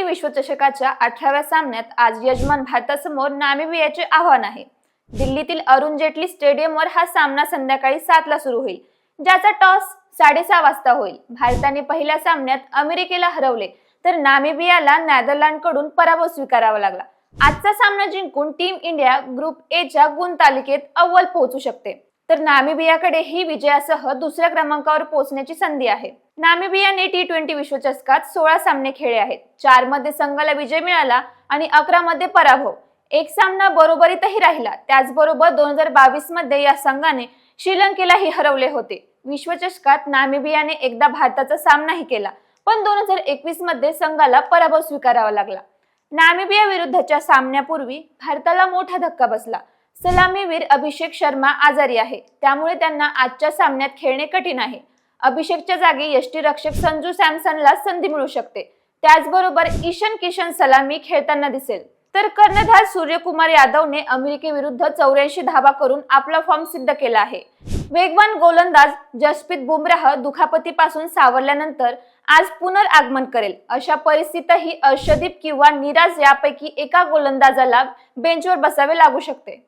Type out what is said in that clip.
विश्वचषकाच्या 18व्या सामन्यात आज यजमान भारतासमोर नामिबियाचे आव्हान आहे। दिल्लीतील अरुण जेटली स्टेडियमवर हा सामना संध्याकाळी 7 ला सुरू होईल, ज्याचा टॉस 6:30 वाजता होईल। भारताने पहिल्या सामन्यात अमेरिकेला हरवले तर नामिबियाला नेदरलँडकडून पराभव स्वीकारावा लागला। आजचा सामना जिंकून टीम इंडिया ग्रुप ए च्या गुण तालिकेत अव्वल पोहोचू शकते, तर नामिबियाकडे ही विजयासह दुसऱ्या क्रमांकावर पोहोचण्याची संधी आहे। नामिबियाने T20 विश्वचषकात 16 सामने खेळले आहेत। 4 मध्ये संघाला विजय मिळाला आणि 11 मध्ये पराभव। एक सामना बरोबरीतही राहिला। त्याचबरोबर 2022 मध्ये या संघाने श्रीलंकेलाही हरवले होते। विश्वचषकात नामिबियाने एकदा भारताचा सामनाही केला, पण 2021 मध्ये संघाला पराभव स्वीकारावा लागला। नामिबिया विरुद्धच्या सामन्यापूर्वी भारताला मोठा धक्का बसला। सलामीवीर अभिषेक शर्मा आजारी आहे, त्यामुळे त्यांना आजच्या सामन्यात खेळणे कठीण आहे। अभिषेकच्या जागी यष्टीरक्षक संजू सॅमसनला संधी मिळू शकते। त्याचबरोबर ईशान किशन सलामी खेळताना दिसेल, तर कर्णधार सूर्यकुमार यादवने अमेरिकेविरुद्ध 84 धावा करून आपला फॉर्म सिद्ध केला आहे। वेगवान गोलंदाज जसप्रीत बुमराह दुखापतीपासून सावरल्यानंतर आज पुनरागमन करेल। अशा परिस्थितीतही अर्शदीप किंवा निराज यापैकी एका गोलंदाजाला बेंचवर बसावे लागू शकते।